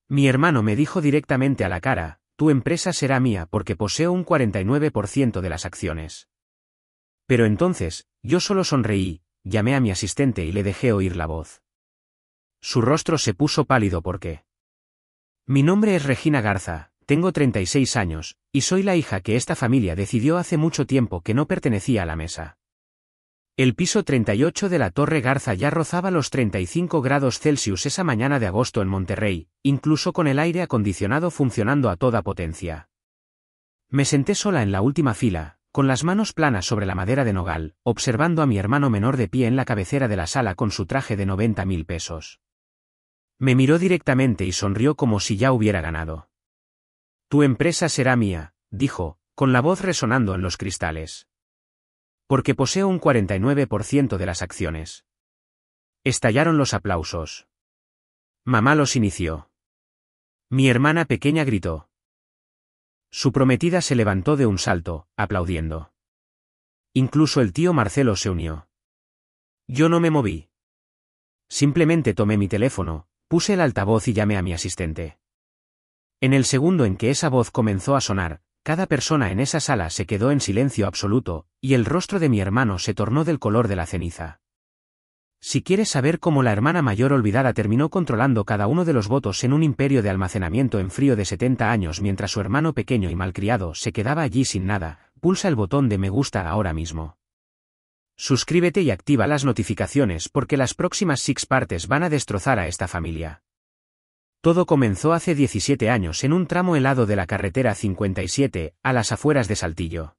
Mi hermano me dijo directamente a la cara, tu empresa será mía porque poseo un 49% de las acciones. Pero entonces, yo solo sonreí, llamé a mi asistente y le dejé oír la voz. Su rostro se puso pálido porque... Mi nombre es Regina Garza, tengo 36 años, y soy la hija que esta familia decidió hace mucho tiempo que no pertenecía a la mesa. El piso 38 de la Torre Garza ya rozaba los 35 grados Celsius esa mañana de agosto en Monterrey, incluso con el aire acondicionado funcionando a toda potencia. Me senté sola en la última fila, con las manos planas sobre la madera de nogal, observando a mi hermano menor de pie en la cabecera de la sala con su traje de 90.000 pesos. Me miró directamente y sonrió como si ya hubiera ganado. Tu empresa será mía, dijo, con la voz resonando en los cristales. Porque poseo un 49% de las acciones. Estallaron los aplausos. Mamá los inició. Mi hermana pequeña gritó. Su prometida se levantó de un salto, aplaudiendo. Incluso el tío Marcelo se unió. Yo no me moví. Simplemente tomé mi teléfono, puse el altavoz y llamé a mi asistente. En el segundo en que esa voz comenzó a sonar, cada persona en esa sala se quedó en silencio absoluto, y el rostro de mi hermano se tornó del color de la ceniza. Si quieres saber cómo la hermana mayor olvidada terminó controlando cada uno de los votos en un imperio de almacenamiento en frío de 70 años mientras su hermano pequeño y malcriado se quedaba allí sin nada, pulsa el botón de me gusta ahora mismo. Suscríbete y activa las notificaciones porque las próximas 6 partes van a destrozar a esta familia. Todo comenzó hace 17 años en un tramo helado de la carretera 57, a las afueras de Saltillo.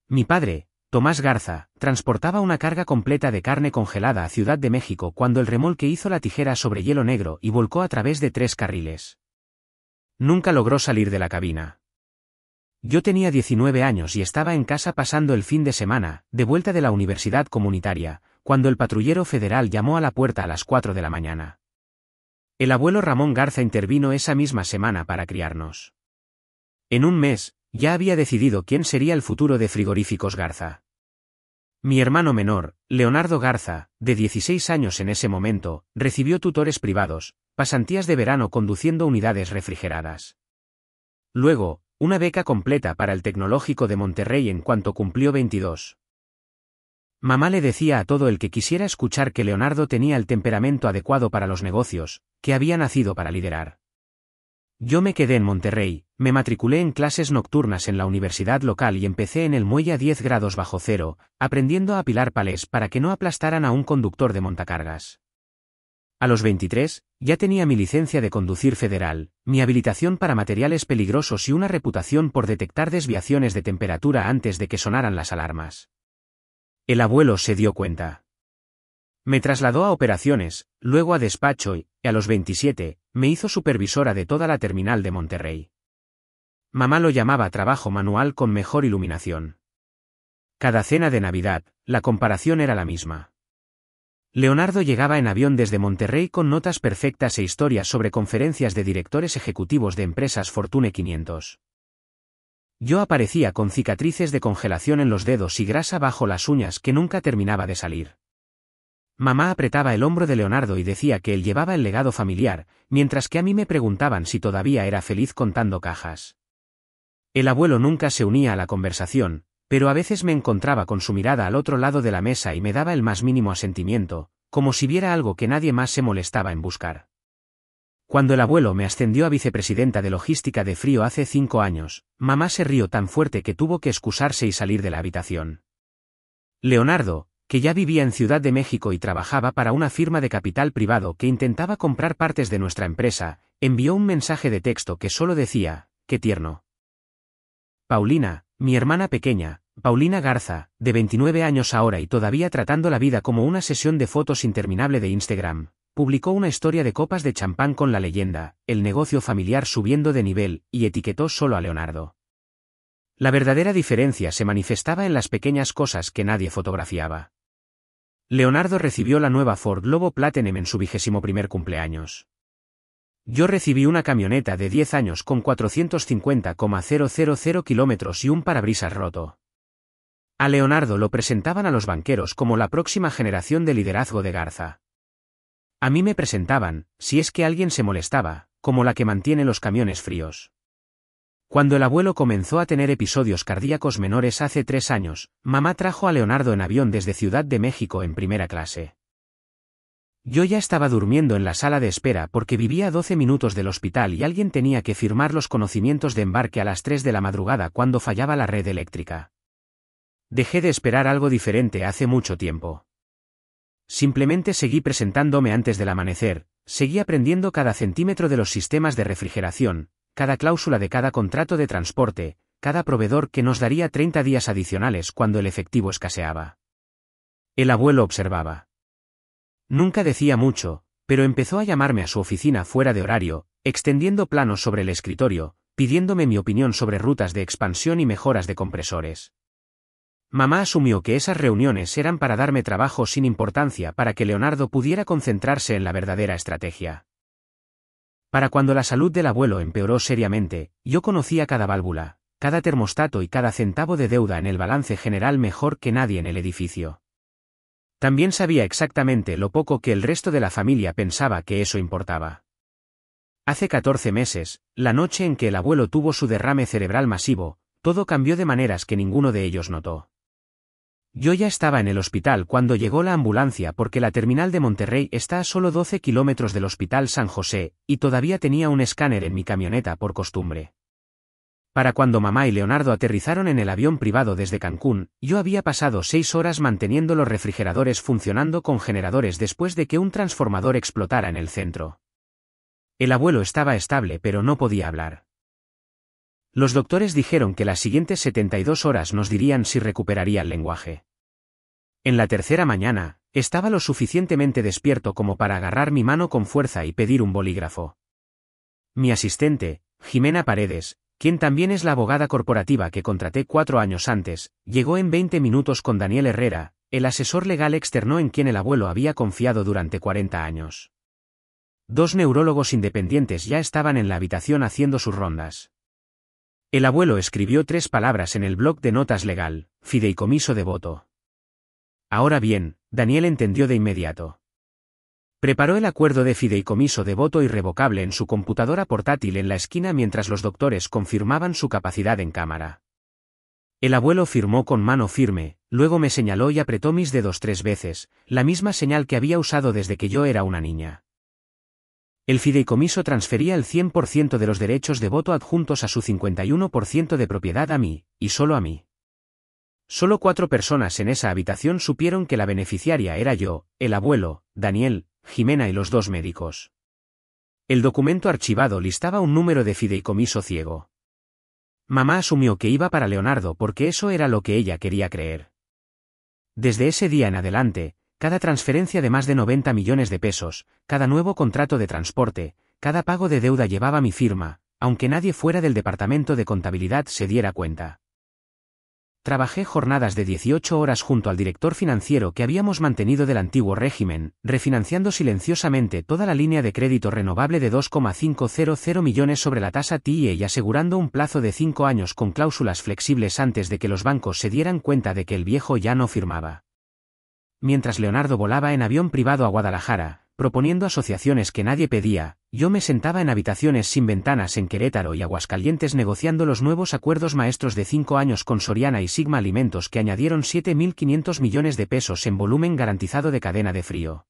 Mi padre, Tomás Garza, transportaba una carga completa de carne congelada a Ciudad de México cuando el remolque hizo la tijera sobre hielo negro y volcó a través de 3 carriles. Nunca logró salir de la cabina. Yo tenía 19 años y estaba en casa pasando el fin de semana, de vuelta de la universidad comunitaria, cuando el patrullero federal llamó a la puerta a las 4 de la mañana. El abuelo Ramón Garza intervino esa misma semana para criarnos. En un mes, ya había decidido quién sería el futuro de Frigoríficos Garza. Mi hermano menor, Leonardo Garza, de 16 años en ese momento, recibió tutores privados, pasantías de verano conduciendo unidades refrigeradas. Luego, una beca completa para el Tecnológico de Monterrey en cuanto cumplió 22. Mamá le decía a todo el que quisiera escuchar que Leonardo tenía el temperamento adecuado para los negocios, que había nacido para liderar. Yo me quedé en Monterrey, me matriculé en clases nocturnas en la universidad local y empecé en el muelle a 10 grados bajo cero, aprendiendo a apilar palés para que no aplastaran a un conductor de montacargas. A los 23, ya tenía mi licencia de conducir federal, mi habilitación para materiales peligrosos y una reputación por detectar desviaciones de temperatura antes de que sonaran las alarmas. El abuelo se dio cuenta. Me trasladó a operaciones, luego a despacho y, a los 27, me hizo supervisora de toda la terminal de Monterrey. Mamá lo llamaba trabajo manual con mejor iluminación. Cada cena de Navidad, la comparación era la misma. Leonardo llegaba en avión desde Monterrey con notas perfectas e historias sobre conferencias de directores ejecutivos de empresas Fortune 500. Yo aparecía con cicatrices de congelación en los dedos y grasa bajo las uñas que nunca terminaba de salir. Mamá apretaba el hombro de Leonardo y decía que él llevaba el legado familiar, mientras que a mí me preguntaban si todavía era feliz contando cajas. El abuelo nunca se unía a la conversación, pero a veces me encontraba con su mirada al otro lado de la mesa y me daba el más mínimo asentimiento, como si viera algo que nadie más se molestaba en buscar. Cuando el abuelo me ascendió a vicepresidenta de logística de Frío hace 5 años, mamá se rió tan fuerte que tuvo que excusarse y salir de la habitación. Leonardo, que ya vivía en Ciudad de México y trabajaba para una firma de capital privado que intentaba comprar partes de nuestra empresa, envió un mensaje de texto que solo decía, «Qué tierno». Paulina, mi hermana pequeña, Paulina Garza, de 29 años ahora y todavía tratando la vida como una sesión de fotos interminable de Instagram, publicó una historia de copas de champán con la leyenda, el negocio familiar subiendo de nivel, y etiquetó solo a Leonardo. La verdadera diferencia se manifestaba en las pequeñas cosas que nadie fotografiaba. Leonardo recibió la nueva Ford Globo Platinum en su 21º cumpleaños. Yo recibí una camioneta de 10 años con 450,000 kilómetros y un parabrisas roto. A Leonardo lo presentaban a los banqueros como la próxima generación de liderazgo de Garza. A mí me presentaban, si es que alguien se molestaba, como la que mantiene los camiones fríos. Cuando el abuelo comenzó a tener episodios cardíacos menores hace 3 años, mamá trajo a Leonardo en avión desde Ciudad de México en primera clase. Yo ya estaba durmiendo en la sala de espera porque vivía a 12 minutos del hospital y alguien tenía que firmar los conocimientos de embarque a las 3 de la madrugada cuando fallaba la red eléctrica. Dejé de esperar algo diferente hace mucho tiempo. Simplemente seguí presentándome antes del amanecer, seguí aprendiendo cada centímetro de los sistemas de refrigeración, cada cláusula de cada contrato de transporte, cada proveedor que nos daría 30 días adicionales cuando el efectivo escaseaba. El abuelo observaba. Nunca decía mucho, pero empezó a llamarme a su oficina fuera de horario, extendiendo planos sobre el escritorio, pidiéndome mi opinión sobre rutas de expansión y mejoras de compresores. Mamá asumió que esas reuniones eran para darme trabajo sin importancia para que Leonardo pudiera concentrarse en la verdadera estrategia. Para cuando la salud del abuelo empeoró seriamente, yo conocía cada válvula, cada termostato y cada centavo de deuda en el balance general mejor que nadie en el edificio. También sabía exactamente lo poco que el resto de la familia pensaba que eso importaba. Hace 14 meses, la noche en que el abuelo tuvo su derrame cerebral masivo, todo cambió de maneras que ninguno de ellos notó. Yo ya estaba en el hospital cuando llegó la ambulancia porque la terminal de Monterrey está a solo 12 kilómetros del Hospital San José, y todavía tenía un escáner en mi camioneta por costumbre. Para cuando mamá y Leonardo aterrizaron en el avión privado desde Cancún, yo había pasado 6 horas manteniendo los refrigeradores funcionando con generadores después de que un transformador explotara en el centro. El abuelo estaba estable pero no podía hablar. Los doctores dijeron que las siguientes 72 horas nos dirían si recuperaría el lenguaje. En la tercera mañana, estaba lo suficientemente despierto como para agarrar mi mano con fuerza y pedir un bolígrafo. Mi asistente, Jimena Paredes, quien también es la abogada corporativa que contraté 4 años antes, llegó en 20 minutos con Daniel Herrera, el asesor legal externo en quien el abuelo había confiado durante 40 años. 2 neurólogos independientes ya estaban en la habitación haciendo sus rondas. El abuelo escribió 3 palabras en el bloc de notas legal: fideicomiso de voto. Ahora bien, Daniel entendió de inmediato. Preparó el acuerdo de fideicomiso de voto irrevocable en su computadora portátil en la esquina mientras los doctores confirmaban su capacidad en cámara. El abuelo firmó con mano firme, luego me señaló y apretó mis dedos 3 veces, la misma señal que había usado desde que yo era una niña. El fideicomiso transfería el 100% de los derechos de voto adjuntos a su 51% de propiedad a mí, y solo a mí. Solo 4 personas en esa habitación supieron que la beneficiaria era yo, el abuelo, Daniel, Jimena y los 2 médicos. El documento archivado listaba un número de fideicomiso ciego. Mamá asumió que iba para Leonardo porque eso era lo que ella quería creer. Desde ese día en adelante, cada transferencia de más de 90 millones de pesos, cada nuevo contrato de transporte, cada pago de deuda llevaba mi firma, aunque nadie fuera del departamento de contabilidad se diera cuenta. Trabajé jornadas de 18 horas junto al director financiero que habíamos mantenido del antiguo régimen, refinanciando silenciosamente toda la línea de crédito renovable de 2,500 millones sobre la tasa TIIE y asegurando un plazo de 5 años con cláusulas flexibles antes de que los bancos se dieran cuenta de que el viejo ya no firmaba. Mientras Leonardo volaba en avión privado a Guadalajara, proponiendo asociaciones que nadie pedía, yo me sentaba en habitaciones sin ventanas en Querétaro y Aguascalientes negociando los nuevos acuerdos maestros de 5 años con Soriana y Sigma Alimentos que añadieron 7.500 millones de pesos en volumen garantizado de cadena de frío.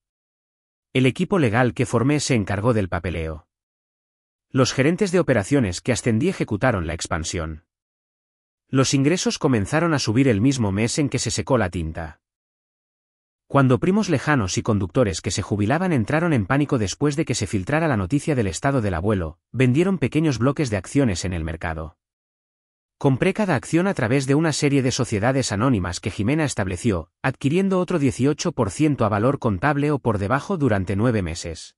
El equipo legal que formé se encargó del papeleo. Los gerentes de operaciones que ascendí ejecutaron la expansión. Los ingresos comenzaron a subir el mismo mes en que se secó la tinta. Cuando primos lejanos y conductores que se jubilaban entraron en pánico después de que se filtrara la noticia del estado del abuelo, vendieron pequeños bloques de acciones en el mercado. Compré cada acción a través de una serie de sociedades anónimas que Jimena estableció, adquiriendo otro 18% a valor contable o por debajo durante 9 meses.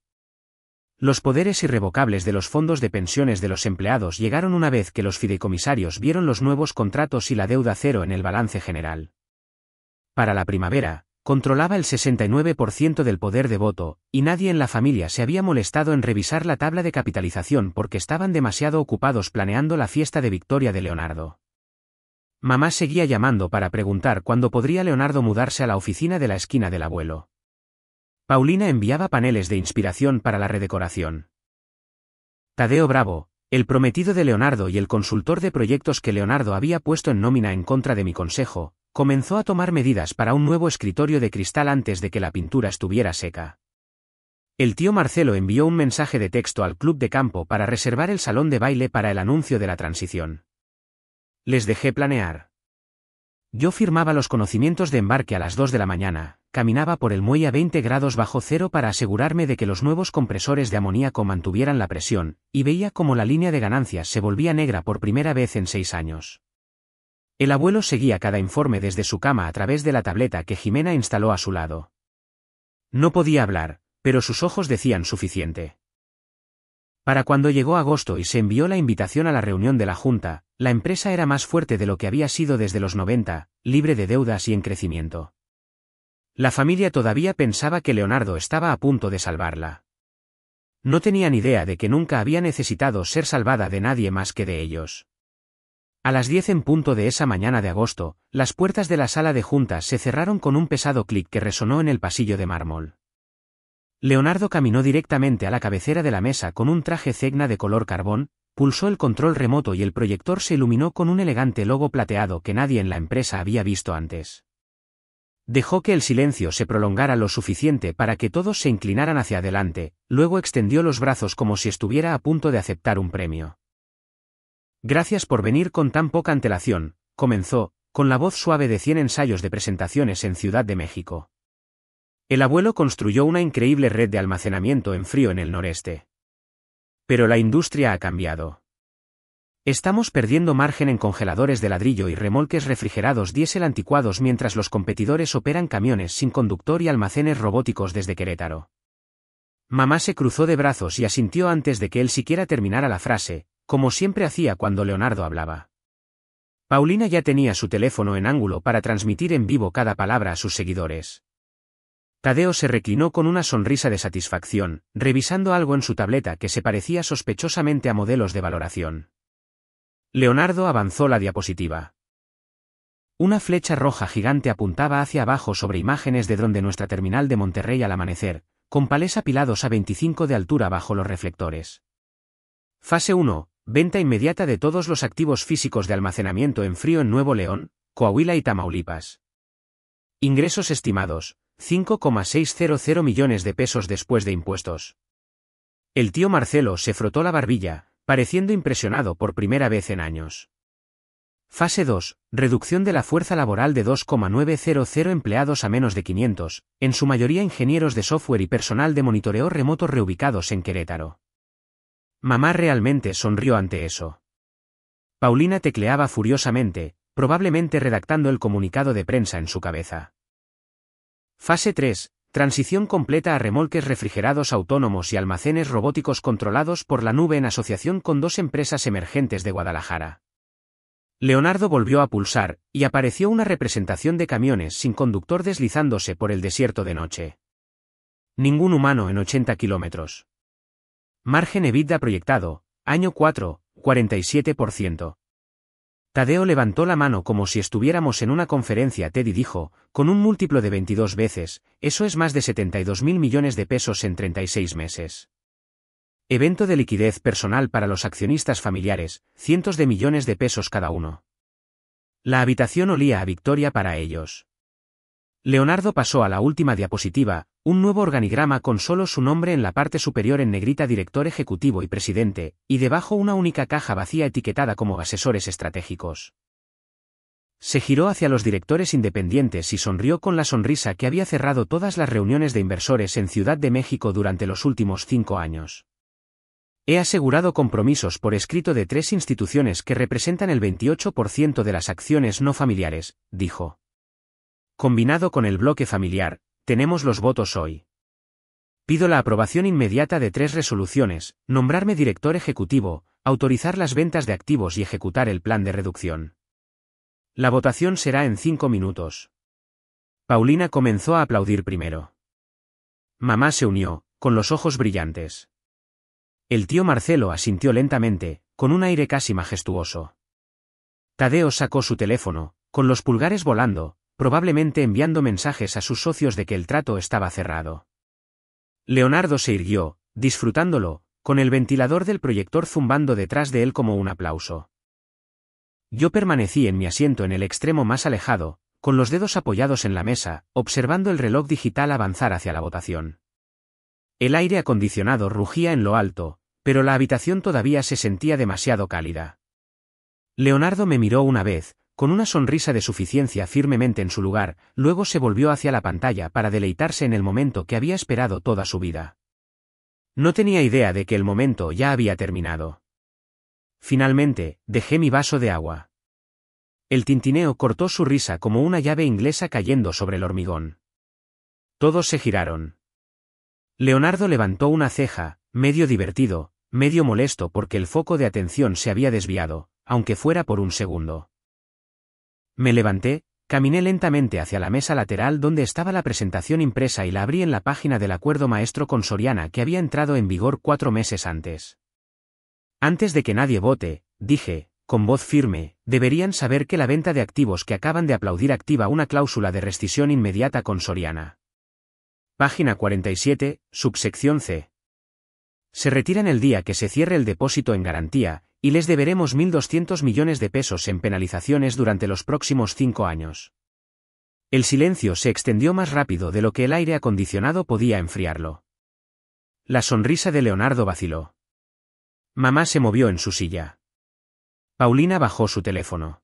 Los poderes irrevocables de los fondos de pensiones de los empleados llegaron una vez que los fideicomisarios vieron los nuevos contratos y la deuda cero en el balance general. Para la primavera, controlaba el 69% del poder de voto, y nadie en la familia se había molestado en revisar la tabla de capitalización porque estaban demasiado ocupados planeando la fiesta de victoria de Leonardo. Mamá seguía llamando para preguntar cuándo podría Leonardo mudarse a la oficina de la esquina del abuelo. Paulina enviaba paneles de inspiración para la redecoración. Tadeo Bravo, el prometido de Leonardo y el consultor de proyectos que Leonardo había puesto en nómina en contra de mi consejo, comenzó a tomar medidas para un nuevo escritorio de cristal antes de que la pintura estuviera seca. El tío Marcelo envió un mensaje de texto al club de campo para reservar el salón de baile para el anuncio de la transición. Les dejé planear. Yo firmaba los conocimientos de embarque a las 2 de la mañana, caminaba por el muelle a 20 grados bajo cero para asegurarme de que los nuevos compresores de amoníaco mantuvieran la presión, y veía cómo la línea de ganancias se volvía negra por primera vez en 6 años. El abuelo seguía cada informe desde su cama a través de la tableta que Jimena instaló a su lado. No podía hablar, pero sus ojos decían suficiente. Para cuando llegó agosto y se envió la invitación a la reunión de la Junta, la empresa era más fuerte de lo que había sido desde los 90, libre de deudas y en crecimiento. La familia todavía pensaba que Leonardo estaba a punto de salvarla. No tenían idea de que nunca había necesitado ser salvada de nadie más que de ellos. A las 10 en punto de esa mañana de agosto, las puertas de la sala de juntas se cerraron con un pesado clic que resonó en el pasillo de mármol. Leonardo caminó directamente a la cabecera de la mesa con un traje cegna de color carbón, pulsó el control remoto y el proyector se iluminó con un elegante logo plateado que nadie en la empresa había visto antes. Dejó que el silencio se prolongara lo suficiente para que todos se inclinaran hacia adelante, luego extendió los brazos como si estuviera a punto de aceptar un premio. Gracias por venir con tan poca antelación, comenzó, con la voz suave de 100 ensayos de presentaciones en Ciudad de México. El abuelo construyó una increíble red de almacenamiento en frío en el noreste. Pero la industria ha cambiado. Estamos perdiendo margen en congeladores de ladrillo y remolques refrigerados diésel anticuados mientras los competidores operan camiones sin conductor y almacenes robóticos desde Querétaro. Mamá se cruzó de brazos y asintió antes de que él siquiera terminara la frase, como siempre hacía cuando Leonardo hablaba. Paulina ya tenía su teléfono en ángulo para transmitir en vivo cada palabra a sus seguidores. Tadeo se reclinó con una sonrisa de satisfacción, revisando algo en su tableta que se parecía sospechosamente a modelos de valoración. Leonardo avanzó la diapositiva. Una flecha roja gigante apuntaba hacia abajo sobre imágenes de dron de nuestra terminal de Monterrey al amanecer, con palés apilados a 25 de altura bajo los reflectores. Fase 1. Venta inmediata de todos los activos físicos de almacenamiento en frío en Nuevo León, Coahuila y Tamaulipas. Ingresos estimados. 5,600 millones de pesos después de impuestos. El tío Marcelo se frotó la barbilla, pareciendo impresionado por primera vez en años. Fase 2. Reducción de la fuerza laboral de 2,900 empleados a menos de 500, en su mayoría ingenieros de software y personal de monitoreo remoto reubicados en Querétaro. Mamá realmente sonrió ante eso. Paulina tecleaba furiosamente, probablemente redactando el comunicado de prensa en su cabeza. Fase 3. Transición completa a remolques refrigerados autónomos y almacenes robóticos controlados por la nube en asociación con 2 empresas emergentes de Guadalajara. Leonardo volvió a pulsar, y apareció una representación de camiones sin conductor deslizándose por el desierto de noche. Ningún humano en 80 kilómetros. Margen EBITDA proyectado, año 4, 47%. Tadeo levantó la mano como si estuviéramos en una conferencia TED y dijo, con un múltiplo de 22 veces, eso es más de 72.000 millones de pesos en 36 meses. Evento de liquidez personal para los accionistas familiares, cientos de millones de pesos cada uno. La habitación olía a victoria para ellos. Leonardo pasó a la última diapositiva, un nuevo organigrama con solo su nombre en la parte superior en negrita: director ejecutivo y presidente, y debajo una única caja vacía etiquetada como asesores estratégicos. Se giró hacia los directores independientes y sonrió con la sonrisa que había cerrado todas las reuniones de inversores en Ciudad de México durante los últimos 5 años. He asegurado compromisos por escrito de 3 instituciones que representan el 28% de las acciones no familiares, dijo. Combinado con el bloque familiar, tenemos los votos hoy. Pido la aprobación inmediata de 3 resoluciones: nombrarme director ejecutivo, autorizar las ventas de activos y ejecutar el plan de reducción. La votación será en 5 minutos. Paulina comenzó a aplaudir primero. Mamá se unió, con los ojos brillantes. El tío Marcelo asintió lentamente, con un aire casi majestuoso. Tadeo sacó su teléfono, con los pulgares volando, probablemente enviando mensajes a sus socios de que el trato estaba cerrado. Leonardo se irguió, disfrutándolo, con el ventilador del proyector zumbando detrás de él como un aplauso. Yo permanecí en mi asiento en el extremo más alejado, con los dedos apoyados en la mesa, observando el reloj digital avanzar hacia la votación. El aire acondicionado rugía en lo alto, pero la habitación todavía se sentía demasiado cálida. Leonardo me miró una vez, con una sonrisa de suficiencia firmemente en su lugar, luego se volvió hacia la pantalla para deleitarse en el momento que había esperado toda su vida. No tenía idea de que el momento ya había terminado. Finalmente, dejé mi vaso de agua. El tintineo cortó su risa como una llave inglesa cayendo sobre el hormigón. Todos se giraron. Leonardo levantó una ceja, medio divertido, medio molesto porque el foco de atención se había desviado, aunque fuera por un segundo. Me levanté, caminé lentamente hacia la mesa lateral donde estaba la presentación impresa y la abrí en la página del acuerdo maestro con Soriana que había entrado en vigor 4 meses antes. Antes de que nadie vote, dije, con voz firme, deberían saber que la venta de activos que acaban de aplaudir activa una cláusula de rescisión inmediata con Soriana. Página 47, subsección C. Se retiran el día que se cierre el depósito en garantía, y les deberemos 1.200 millones de pesos en penalizaciones durante los próximos 5 años. El silencio se extendió más rápido de lo que el aire acondicionado podía enfriarlo. La sonrisa de Leonardo vaciló. Mamá se movió en su silla. Paulina bajó su teléfono.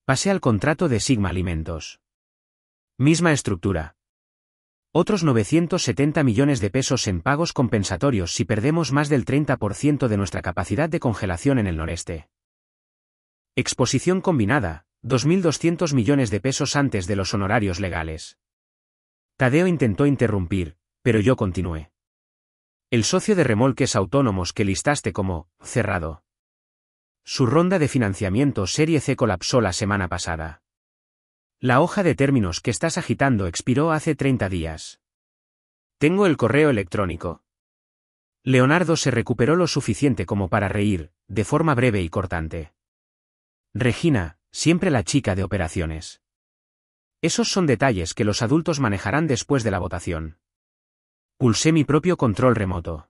Pasé al contrato de Sigma Alimentos. Misma estructura. Otros 970 millones de pesos en pagos compensatorios si perdemos más del 30% de nuestra capacidad de congelación en el noreste. Exposición combinada, 2.200 millones de pesos antes de los honorarios legales. Tadeo intentó interrumpir, pero yo continué. El socio de remolques autónomos que listaste como cerrado. Su ronda de financiamiento Serie C colapsó la semana pasada. La hoja de términos que estás agitando expiró hace 30 días. Tengo el correo electrónico. Leonardo se recuperó lo suficiente como para reír, de forma breve y cortante. Regina, siempre la chica de operaciones. Esos son detalles que los adultos manejarán después de la votación. Pulsé mi propio control remoto.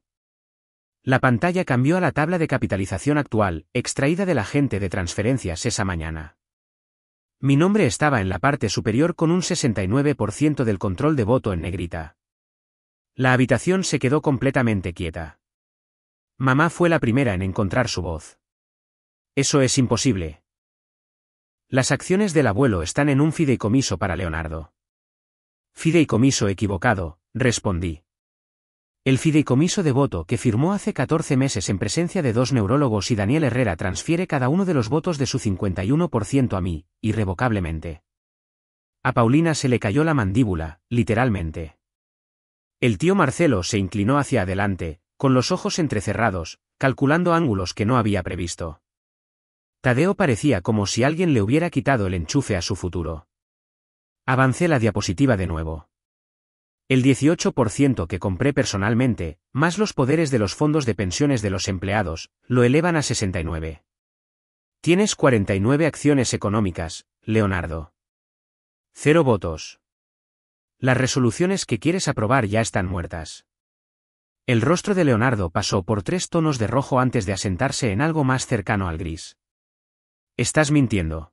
La pantalla cambió a la tabla de capitalización actual, extraída del agente de transferencias esa mañana. Mi nombre estaba en la parte superior con un 69% del control de voto en negrita. La habitación se quedó completamente quieta. Mamá fue la primera en encontrar su voz. Eso es imposible. Las acciones del abuelo están en un fideicomiso para Leonardo. Fideicomiso equivocado, respondí. El fideicomiso de voto que firmó hace 14 meses en presencia de 2 neurólogos y Daniel Herrera transfiere cada uno de los votos de su 51% a mí, irrevocablemente. A Paulina se le cayó la mandíbula, literalmente. El tío Marcelo se inclinó hacia adelante, con los ojos entrecerrados, calculando ángulos que no había previsto. Tadeo parecía como si alguien le hubiera quitado el enchufe a su futuro. Avancé la diapositiva de nuevo. El 18% que compré personalmente, más los poderes de los fondos de pensiones de los empleados, lo elevan a 69. Tienes 49 acciones económicas, Leonardo. 0 votos. Las resoluciones que quieres aprobar ya están muertas. El rostro de Leonardo pasó por 3 tonos de rojo antes de asentarse en algo más cercano al gris. Estás mintiendo.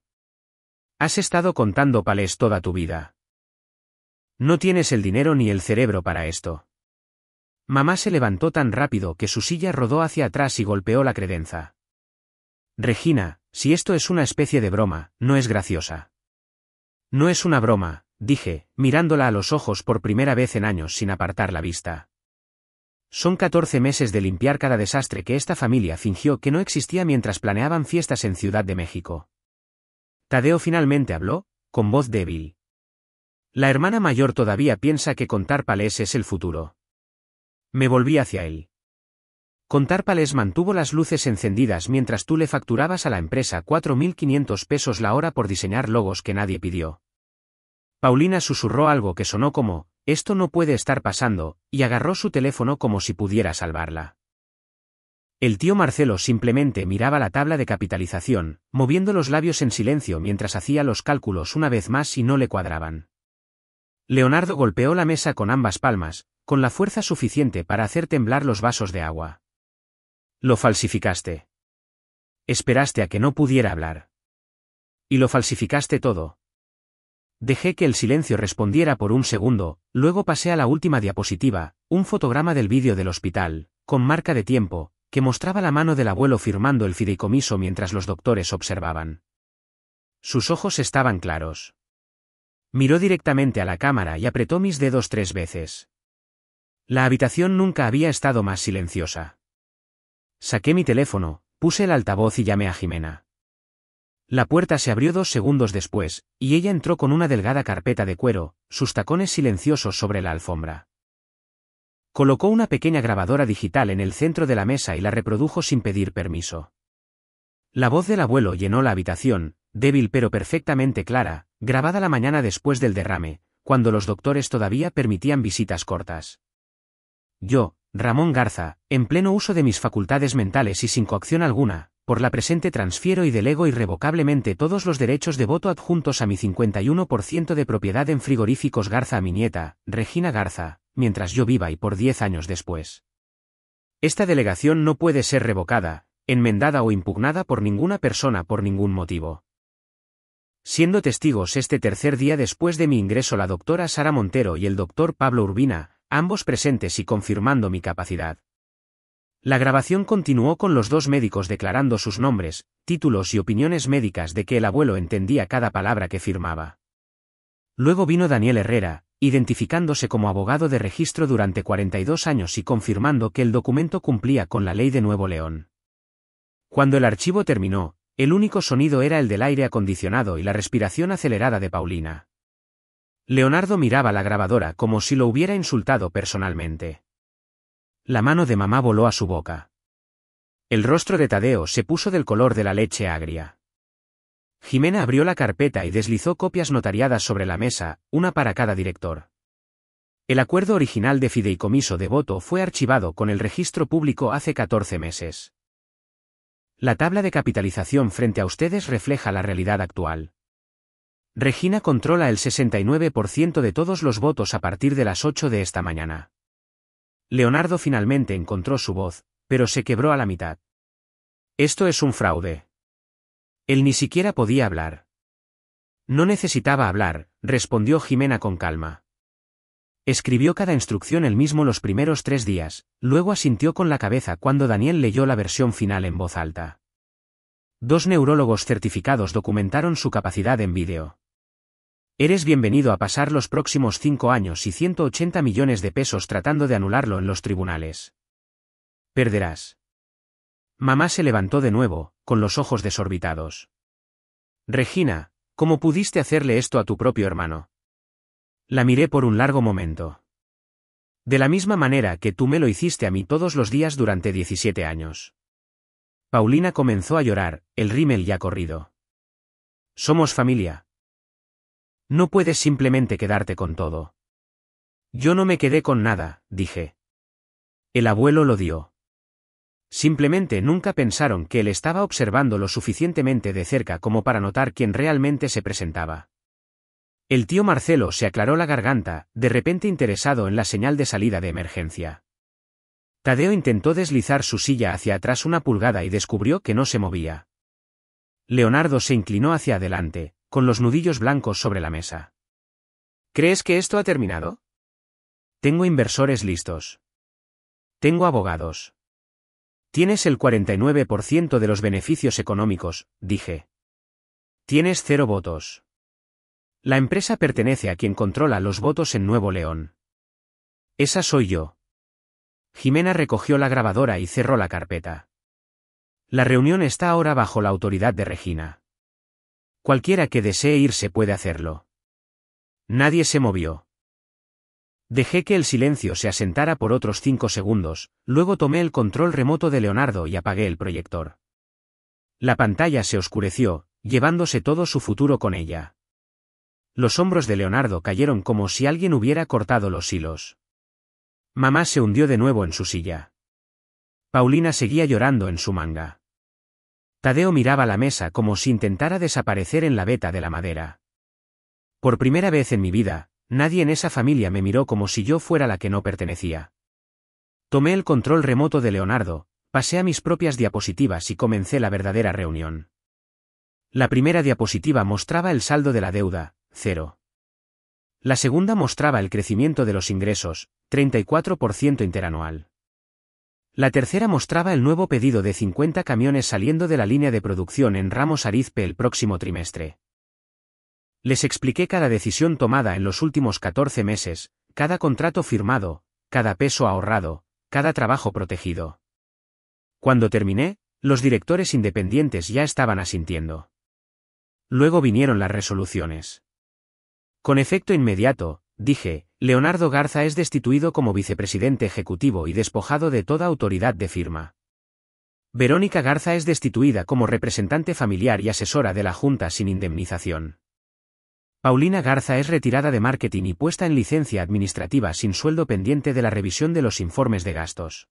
Has estado contando palés toda tu vida. No tienes el dinero ni el cerebro para esto. Mamá se levantó tan rápido que su silla rodó hacia atrás y golpeó la credenza. Regina, si esto es una especie de broma, no es graciosa. No es una broma, dije, mirándola a los ojos por primera vez en años sin apartar la vista. Son 14 meses de limpiar cada desastre que esta familia fingió que no existía mientras planeaban fiestas en Ciudad de México. Tadeo finalmente habló, con voz débil. La hermana mayor todavía piensa que contar palés es el futuro. Me volví hacia él. Contar palés mantuvo las luces encendidas mientras tú le facturabas a la empresa 4.500 pesos la hora por diseñar logos que nadie pidió. Paulina susurró algo que sonó como, esto no puede estar pasando, y agarró su teléfono como si pudiera salvarla. El tío Marcelo simplemente miraba la tabla de capitalización, moviendo los labios en silencio mientras hacía los cálculos una vez más y no le cuadraban. Leonardo golpeó la mesa con ambas palmas, con la fuerza suficiente para hacer temblar los vasos de agua. Lo falsificaste. Esperaste a que no pudiera hablar. Y lo falsificaste todo. Dejé que el silencio respondiera por un segundo, luego pasé a la última diapositiva, un fotograma del vídeo del hospital, con marca de tiempo, que mostraba la mano del abuelo firmando el fideicomiso mientras los doctores observaban. Sus ojos estaban claros. Miró directamente a la cámara y apretó mis dedos 3 veces. La habitación nunca había estado más silenciosa. Saqué mi teléfono, puse el altavoz y llamé a Jimena. La puerta se abrió 2 segundos después, y ella entró con una delgada carpeta de cuero, sus tacones silenciosos sobre la alfombra. Colocó una pequeña grabadora digital en el centro de la mesa y la reprodujo sin pedir permiso. La voz del abuelo llenó la habitación, débil pero perfectamente clara, grabada la mañana después del derrame, cuando los doctores todavía permitían visitas cortas. Yo, Ramón Garza, en pleno uso de mis facultades mentales y sin coacción alguna, por la presente transfiero y delego irrevocablemente todos los derechos de voto adjuntos a mi 51% de propiedad en Frigoríficos Garza a mi nieta, Regina Garza, mientras yo viva y por 10 años después. Esta delegación no puede ser revocada, enmendada o impugnada por ninguna persona por ningún motivo. Siendo testigos este tercer día después de mi ingreso la doctora Sara Montero y el doctor Pablo Urbina, ambos presentes y confirmando mi capacidad. La grabación continuó con los 2 médicos declarando sus nombres, títulos y opiniones médicas de que el abuelo entendía cada palabra que firmaba. Luego vino Daniel Herrera, identificándose como abogado de registro durante 42 años y confirmando que el documento cumplía con la ley de Nuevo León. Cuando el archivo terminó, el único sonido era el del aire acondicionado y la respiración acelerada de Paulina. Leonardo miraba la grabadora como si lo hubiera insultado personalmente. La mano de mamá voló a su boca. El rostro de Tadeo se puso del color de la leche agria. Jimena abrió la carpeta y deslizó copias notariadas sobre la mesa, una para cada director. El acuerdo original de fideicomiso de voto fue archivado con el registro público hace 14 meses. La tabla de capitalización frente a ustedes refleja la realidad actual. Regina controla el 69% de todos los votos a partir de las 8 de esta mañana. Leonardo finalmente encontró su voz, pero se quebró a la mitad. Esto es un fraude. Él ni siquiera podía hablar. No necesitaba hablar, respondió Jimena con calma. Escribió cada instrucción él mismo los primeros 3 días, luego asintió con la cabeza cuando Daniel leyó la versión final en voz alta. 2 neurólogos certificados documentaron su capacidad en vídeo. Eres bienvenido a pasar los próximos 5 años y 180 millones de pesos tratando de anularlo en los tribunales. Perderás. Mamá se levantó de nuevo, con los ojos desorbitados. Regina, ¿cómo pudiste hacerle esto a tu propio hermano? La miré por un largo momento. De la misma manera que tú me lo hiciste a mí todos los días durante 17 años. Paulina comenzó a llorar, el rímel ya corrido. Somos familia. No puedes simplemente quedarte con todo. Yo no me quedé con nada, dije. El abuelo lo dio. Simplemente nunca pensaron que él estaba observando lo suficientemente de cerca como para notar quién realmente se presentaba. El tío Marcelo se aclaró la garganta, de repente interesado en la señal de salida de emergencia. Tadeo intentó deslizar su silla hacia atrás 1 pulgada y descubrió que no se movía. Leonardo se inclinó hacia adelante, con los nudillos blancos sobre la mesa. ¿Crees que esto ha terminado? Tengo inversores listos. Tengo abogados. Tienes el 49% de los beneficios económicos, dije. Tienes 0 votos. La empresa pertenece a quien controla los votos en Nuevo León. Esa soy yo. Jimena recogió la grabadora y cerró la carpeta. La reunión está ahora bajo la autoridad de Regina. Cualquiera que desee irse puede hacerlo. Nadie se movió. Dejé que el silencio se asentara por otros 5 segundos, luego tomé el control remoto de Leonardo y apagué el proyector. La pantalla se oscureció, llevándose todo su futuro con ella. Los hombros de Leonardo cayeron como si alguien hubiera cortado los hilos. Mamá se hundió de nuevo en su silla. Paulina seguía llorando en su manga. Tadeo miraba la mesa como si intentara desaparecer en la veta de la madera. Por primera vez en mi vida, nadie en esa familia me miró como si yo fuera la que no pertenecía. Tomé el control remoto de Leonardo, Pasé a mis propias diapositivas y comencé la verdadera reunión. La primera diapositiva mostraba el saldo de la deuda, 0. La segunda mostraba el crecimiento de los ingresos, 34% interanual. La tercera mostraba el nuevo pedido de 50 camiones saliendo de la línea de producción en Ramos Arizpe el próximo trimestre. Les expliqué cada decisión tomada en los últimos 14 meses, cada contrato firmado, cada peso ahorrado, cada trabajo protegido. Cuando terminé, los directores independientes ya estaban asintiendo. Luego vinieron las resoluciones. Con efecto inmediato, dije, Leonardo Garza es destituido como vicepresidente ejecutivo y despojado de toda autoridad de firma. Verónica Garza es destituida como representante familiar y asesora de la Junta sin indemnización. Paulina Garza es retirada de marketing y puesta en licencia administrativa sin sueldo pendiente de la revisión de los informes de gastos.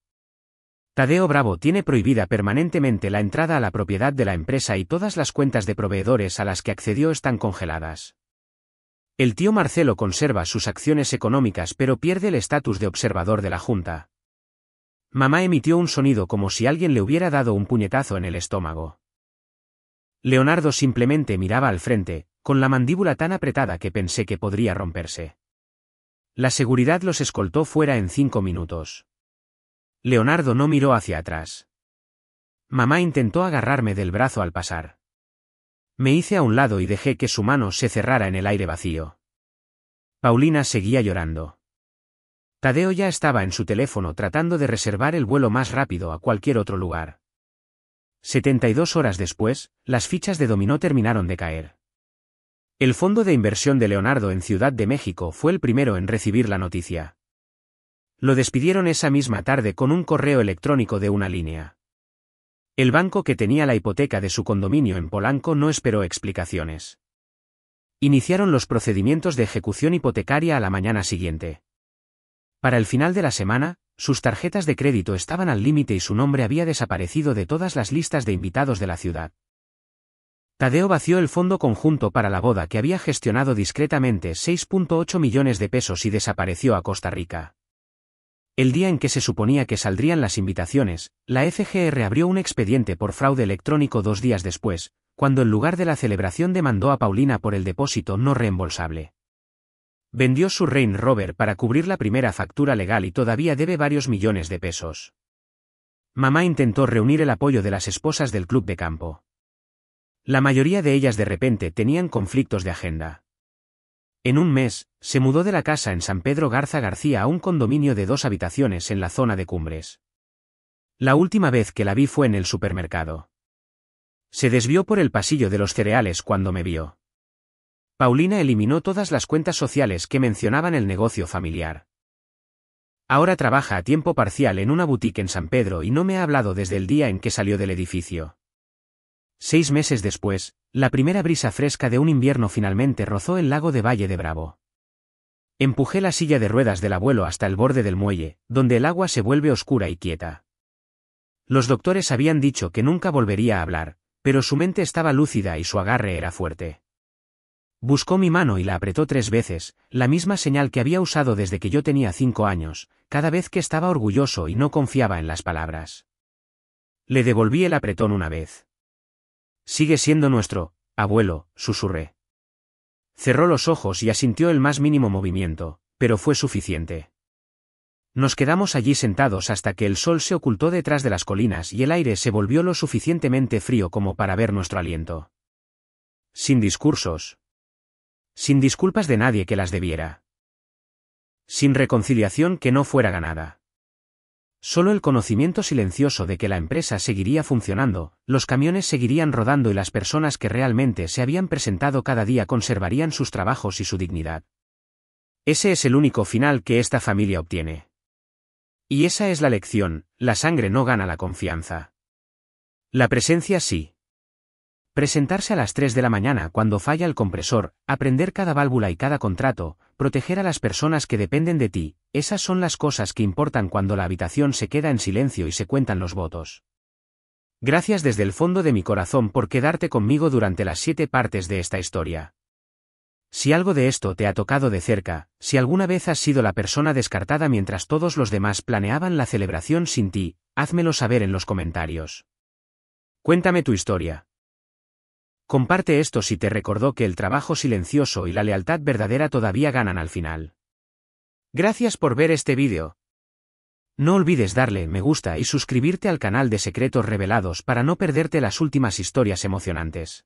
Tadeo Bravo tiene prohibida permanentemente la entrada a la propiedad de la empresa y todas las cuentas de proveedores a las que accedió están congeladas. El tío Marcelo conserva sus acciones económicas pero pierde el estatus de observador de la Junta. Mamá emitió un sonido como si alguien le hubiera dado un puñetazo en el estómago. Leonardo simplemente miraba al frente, con la mandíbula tan apretada que pensé que podría romperse. La seguridad los escoltó fuera en 5 minutos. Leonardo no miró hacia atrás. Mamá intentó agarrarme del brazo al pasar. Me hice a un lado y dejé que su mano se cerrara en el aire vacío. Paulina seguía llorando. Tadeo ya estaba en su teléfono tratando de reservar el vuelo más rápido a cualquier otro lugar. 72 horas después, las fichas de dominó terminaron de caer. El fondo de inversión de Leonardo en Ciudad de México fue el primero en recibir la noticia. Lo despidieron esa misma tarde con un correo electrónico de una línea. El banco que tenía la hipoteca de su condominio en Polanco no esperó explicaciones. Iniciaron los procedimientos de ejecución hipotecaria a la mañana siguiente. Para el final de la semana, sus tarjetas de crédito estaban al límite y su nombre había desaparecido de todas las listas de invitados de la ciudad. Tadeo vació el fondo conjunto para la boda que había gestionado discretamente 6.8 millones de pesos y desapareció a Costa Rica. El día en que se suponía que saldrían las invitaciones, la FGR abrió un expediente por fraude electrónico 2 días después, cuando en lugar de la celebración demandó a Paulina por el depósito no reembolsable. Vendió su Range Rover para cubrir la primera factura legal y todavía debe varios millones de pesos. Mamá intentó reunir el apoyo de las esposas del club de campo. La mayoría de ellas de repente tenían conflictos de agenda. En un mes, se mudó de la casa en San Pedro Garza García a un condominio de 2 habitaciones en la zona de Cumbres. La última vez que la vi fue en el supermercado. Se desvió por el pasillo de los cereales cuando me vio. Paulina eliminó todas las cuentas sociales que mencionaban el negocio familiar. Ahora trabaja a tiempo parcial en una boutique en San Pedro y no me ha hablado desde el día en que salió del edificio. 6 meses después, la primera brisa fresca de un invierno finalmente rozó el lago de Valle de Bravo. Empujé la silla de ruedas del abuelo hasta el borde del muelle, donde el agua se vuelve oscura y quieta. Los doctores habían dicho que nunca volvería a hablar, pero su mente estaba lúcida y su agarre era fuerte. Buscó mi mano y la apretó 3 veces, la misma señal que había usado desde que yo tenía 5 años, cada vez que estaba orgulloso y no confiaba en las palabras. Le devolví el apretón una vez. Sigue siendo nuestro, abuelo, susurré. Cerró los ojos y asintió el más mínimo movimiento, pero fue suficiente. Nos quedamos allí sentados hasta que el sol se ocultó detrás de las colinas y el aire se volvió lo suficientemente frío como para ver nuestro aliento. Sin discursos. Sin disculpas de nadie que las debiera. Sin reconciliación que no fuera ganada. Solo el conocimiento silencioso de que la empresa seguiría funcionando, los camiones seguirían rodando y las personas que realmente se habían presentado cada día conservarían sus trabajos y su dignidad. Ese es el único final que esta familia obtiene. Y esa es la lección, la sangre no gana la confianza. La presencia sí. Presentarse a las 3 de la mañana cuando falla el compresor, aprender cada válvula y cada contrato, proteger a las personas que dependen de ti, esas son las cosas que importan cuando la habitación se queda en silencio y se cuentan los votos. Gracias desde el fondo de mi corazón por quedarte conmigo durante las 7 partes de esta historia. Si algo de esto te ha tocado de cerca, si alguna vez has sido la persona descartada mientras todos los demás planeaban la celebración sin ti, házmelo saber en los comentarios. Cuéntame tu historia. Comparte esto si te recordó que el trabajo silencioso y la lealtad verdadera todavía ganan al final. Gracias por ver este vídeo. No olvides darle me gusta y suscribirte al canal de Secretos Revelados para no perderte las últimas historias emocionantes.